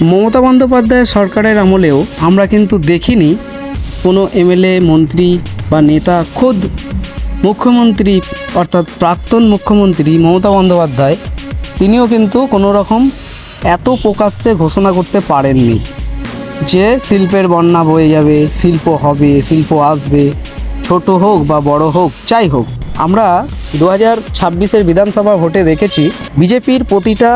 মমতা বন্দ্যোপাধ্যায় সরকারের আমলেও আমরা কিন্তু দেখিনি কোনো এমএলএ, মন্ত্রী বা নেতা, খোদ মুখ্যমন্ত্রী অর্থাৎ প্রাক্তন মুখ্যমন্ত্রী মমতা বন্দ্যোপাধ্যায় তিনিও কিন্তু কোনো রকম এত প্রকাশ্যে ঘোষণা করতে পারেননি যে শিল্পের বন্যা বয়ে যাবে, শিল্প হবে, শিল্প আসবে, ছোট হোক বা বড় হোক, যাই হোক। আমরা 2026-এর বিধানসভা ভোটে দেখেছি বিজেপির প্রতিটা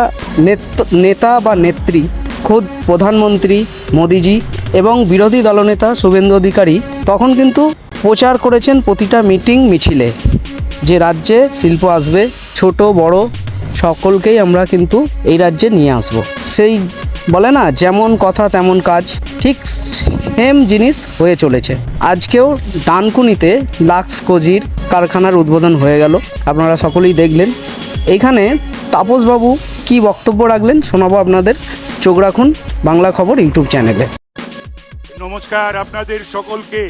নেতা বা নেত্রী, খোদ প্রধানমন্ত্রী মোদিজি এবং বিরোধী দলনেতা শুভেন্দু অধিকারী তখন কিন্তু প্রচার করেছেন প্রতিটা মিটিং মিছিলে যে রাজ্যে শিল্প আসবে, ছোট বড় সকলকেই আমরা কিন্তু এই রাজ্যে নিয়ে আসব। সেই বলে না, যেমন কথা তেমন কাজ, ঠিক সেম জিনিস হয়ে চলেছে। আজকেও ডানকুনিতে লাক্স কোজির কারখানার উদ্বোধন হয়ে গেল, আপনারা সকলেই দেখলেন। এইখানে তাপসবাবু কি বক্তব্য রাখলেন শোনাবো আপনাদের। চোখ রাখুন বাংলা খবর ইউটিউব চ্যানেলে। নমস্কার আপনাদের সকলকে।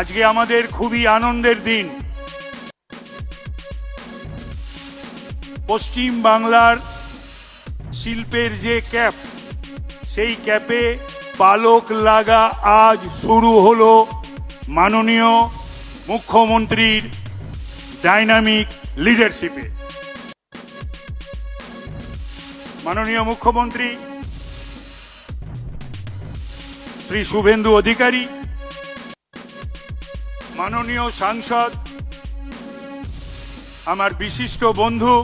আজকে আমাদের খুবই আনন্দের দিন। পশ্চিম বাংলার শিল্পের যে ক্যাপ, সেই ক্যাপে পালক লাগা আজ শুরু হলো মাননীয় মুখ্যমন্ত্রীর ডাইনামিক লিডারশিপে। মাননীয় মুখ্যমন্ত্রী শ্রী শুভেন্দু অধিকারী, মাননীয় সাংসদ, আমার বিশিষ্ট বন্ধু,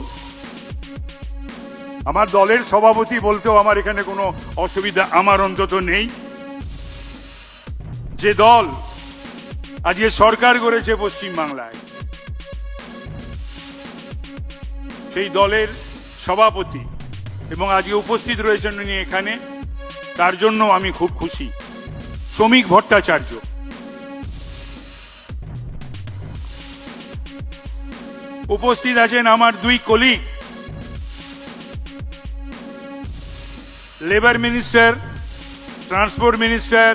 আমার দলের সভাপতি বলতেও আমার এখানে কোনো অসুবিধা আমার অন্তত নেই। যে দল আজকে সরকার করেছে পশ্চিম বাংলায়, সেই দলের সভাপতি এবং আজকে উপস্থিত রয়েছেন উনি এখানে, তার জন্য আমি খুব খুশি। শ্রমিক ভট্টাচার্য, উপস্থিত আছেন আমার দুই colleague, labour minister, transport minister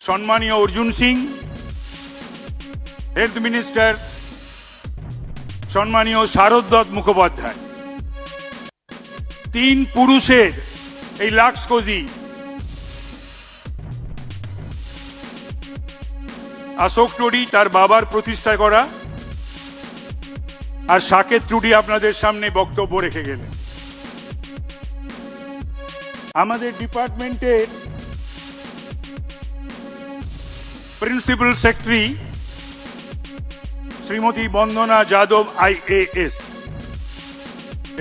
সম্মানীয় অর্জুন সিং, হেলথ মিনিস্টার সম্মানীয় শারদ দত্ত মুখোপাধ্যায়। তিন পুরুষের এই লাক্স কোজি অশোক টুডি তার বাবার প্রতিষ্ঠা করা, আর সাকেত টুডি আপনাদের সামনে বক্তব্য রেখে গেলেন। আমাদের ডিপার্টমেন্টের প্রিন্সিপাল সেক্রেটারি শ্রীমতী বন্দনা যাদব IAS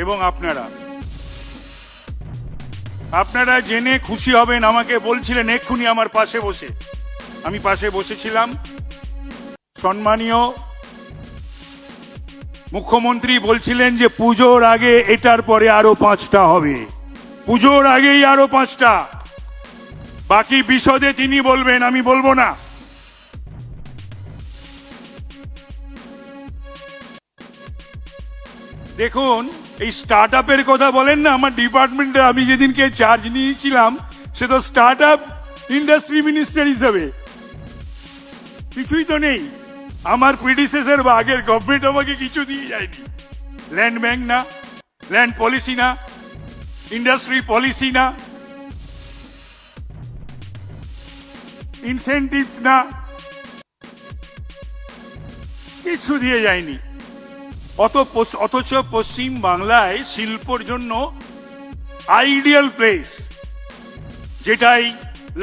এবং আপনারা জেনে খুশি হবেন, আমাকে বলছিলেন এক্ষুনি আমার পাশে বসে, আমি পাশে বসেছিলাম, সম্মানীয় মুখ্যমন্ত্রী বলছিলেন যে পুজোর আগে এটার পরে আরো 5টা হবে, পুজোর আগেই আরো 5টা। বাকি বিশদে তিনি বলবেন, আমি বলবো না। দেখুন, এই স্টার্ট আপের কথা বলেন না, আমার ডিপার্টমেন্টে আমি যেদিনকে চার্জ নিয়েছিলাম সে তো স্টার্ট আপ ইন্ডাস্ট্রি মিনিস্টার হিসাবে, কিছুই তো নেই। আমার প্রিডিসেসর বা আগের গভর্নমেন্ট আমাকে কিছু দিয়ে যায়নি। ল্যান্ড ব্যাংক না, ল্যান্ড পলিসি না, ইন্ডাস্ট্রি পলিসি না, ইনসেন্টিভস না, কিছু দিয়ে যায়নি। অথচ পশ্চিম বাংলায় শিল্পর জন্য আইডিয়াল প্লেস, যেটাই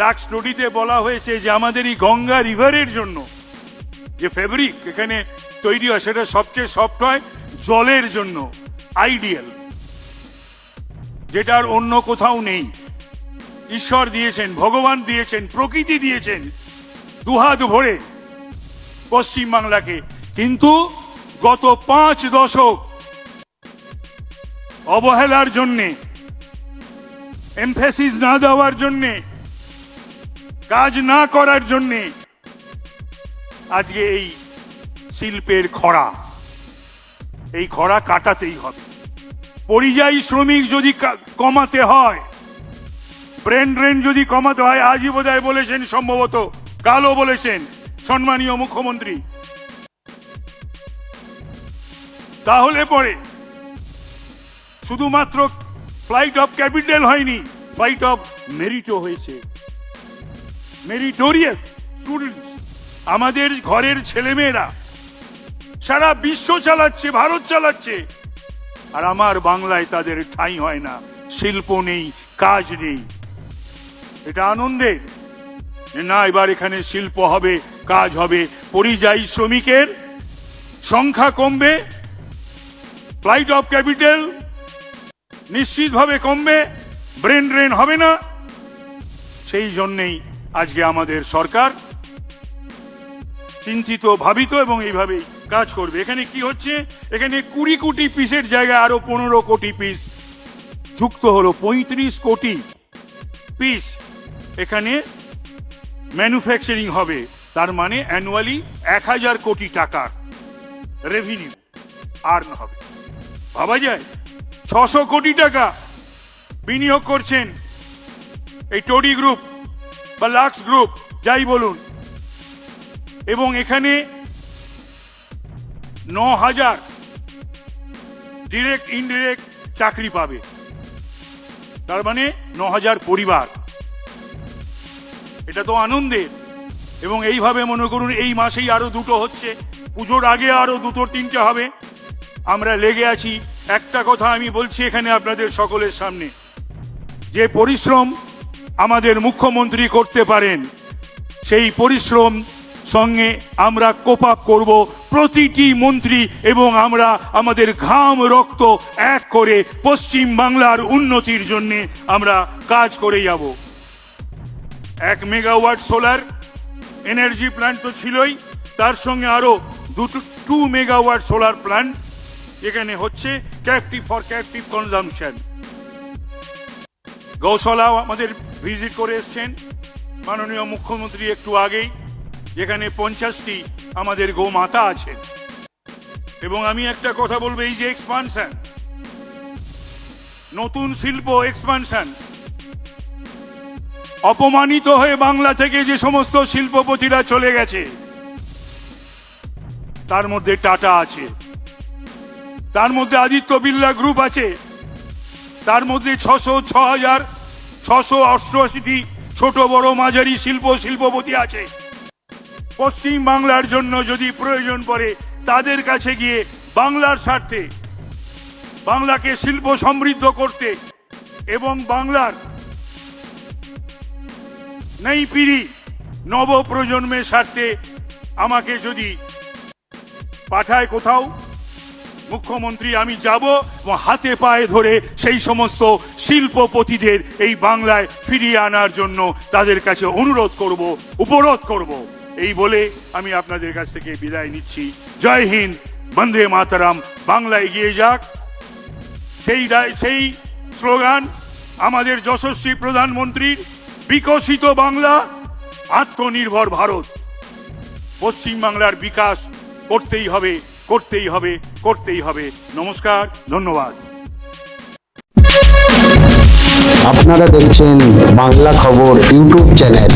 লাক্স স্টোরিতে বলা হয়েছে যে আমাদের এই গঙ্গা রিভারের জন্য যে ফেব্রিক এখানে তৈরি হয় সেটা সবচেয়ে সফট হয় জলের জন্য, আইডিয়াল, যেটার অন্য কোথাও নেই। ঈশ্বর দিয়েছেন, ভগবান দিয়েছেন, প্রকৃতি দিয়েছেন দুহাত ভরে পশ্চিম বাংলাকে। কিন্তু গত 5 দশক অবহেলার জন্যে, এমফেসিস না দেওয়ার জন্যে, কাজ না করার জন্যে আজকে এই শিল্পের খরা, এই খরা কাটাতেই হবে। পরিযায়ী শ্রমিক যদি কমাতে হয়, ব্রেন ড্রেন যদি কমাতে হয়, আজই বোধহয় বলেছেন, সম্ভবত কালও বলেছেন সম্মানীয় মুখ্যমন্ত্রী, তাহলে পরে শুধুমাত্র ফ্লাইট অফ ক্যাপিটাল হয়নি, ফ্লাইট অফ মেরিটও হয়েছে। মেরিটোরিয়াস স্টুডেন্টস, আমাদের ঘরের ছেলেমেয়েরা সারা বিশ্ব চালাচ্ছে, ভারত চালাচ্ছে, আর আমার বাংলায় তাদের ঠাঁই হয় না, শিল্প নেই, কাজ নেই। এটা আনন্দের যে না, এবার এখানে শিল্প হবে, কাজ হবে, পরিযায়ী শ্রমিকের সংখ্যা কমবে, ফ্লাইট অফ ক্যাপিটাল নিশ্চিতভাবে কমবে, ব্রেন ড্রেন হবে না। সেই জন্যেই আজকে আমাদের সরকার চিন্তিত, ভাবিত এবং এইভাবেই কাজ করবে। এখানে কি হচ্ছে, এখানে 20 কোটি পিসের জায়গায় আরো 15 কোটি পিস যুক্ত হলো, 35 কোটি পিস এখানে ম্যানুফ্যাকচারিং হবে। তার মানে অ্যানুয়ালি 1000 কোটি টাকার রেভিনিউ আর্ন হবে। ভাবা যায়, 600 কোটি টাকা বিনিয়োগ করছেন এই টোডি গ্রুপ বা লাক্স গ্রুপ, যাই বলুন, এবং এখানে 9000 ডিরেক্ট ইনডিরেক্ট চাকরি পাবে। তার মানে 9000 পরিবার। এটা তো আনন্দের। এবং এইভাবে মনে করুন এই মাসেই আরো 2টো হচ্ছে, পুজোর আগে আরো 2-3টে হবে। আমরা লেগে আছি। একটা কথা আমি বলছি এখানে আপনাদের সকলের সামনে, যে পরিশ্রম আমাদের মুখ্যমন্ত্রী করতে পারেন, সেই পরিশ্রম সঙ্গে আমরা কোপ আপ করব প্রতিটি মন্ত্রী, এবং আমরা আমাদের ঘাম রক্ত এক করে পশ্চিম বাংলার উন্নতির জন্য আমরা কাজ করে যাব। 1 মেগাওয়াট সোলার এনার্জি প্ল্যান্ট তো ছিলই, তার সঙ্গে আরো 2 মেগাওয়াট সোলার প্ল্যান্ট এখানে হচ্ছে, ক্যাপটিভ ফর ক্যাপটিভ কনজাম্পশন। গৌশালাও আমাদের ভিজিট করে এসছেন মাননীয় মুখ্যমন্ত্রী একটু আগেই, যেখানে 50টি আমাদের গোমাতা আছেন। এবং আমি একটা কথা বলবো, এই যে এক্সপানশন, নতুন শিল্প এক্সপানশন, অপমানিত হয়ে বাংলা থেকে যে সমস্ত শিল্পপতিরা চলে গেছে, তার মধ্যে টাটা আছে, তার মধ্যে আদিত্য বিড়লা গ্রুপ আছে, তার মধ্যে 688টি ছোট বড় মাঝারি শিল্পপতি আছে। পশ্চিম বাংলার জন্য যদি প্রয়োজন পড়ে, তাদের কাছে গিয়ে বাংলার স্বার্থে, বাংলাকে শিল্প সমৃদ্ধ করতে এবং বাংলার নই পিঢ়ি নব প্রজন্মের স্বার্থে আমাকে যদি পাঠায় কোথাও মুখ্যমন্ত্রী, আমি যাব এবং হাতে পায়ে ধরে সেই সমস্ত শিল্পপতিদের এই বাংলায় ফিরিয়ে আনার জন্য তাদের কাছে অনুরোধ করব, উপরোধ করব। এই বলে আমি আপনাদের কাছ থেকে বিদায় নিচ্ছি। জয় হিন্দ, বন্দে মাতরম, বাংলা এগিয়ে যাক। সেই স্লোগান আমাদের যশস্বী প্রধানমন্ত্রীর, বিকশিত বাংলা, আত্মনির্ভর ভারত। পশ্চিম বাংলার বিকাশ করতেই হবে, করতেই হবে, করতেই হবে। নমস্কার, ধন্যবাদ। আপনারা দেখছেন বাংলা খবর ইউটিউব চ্যানেল।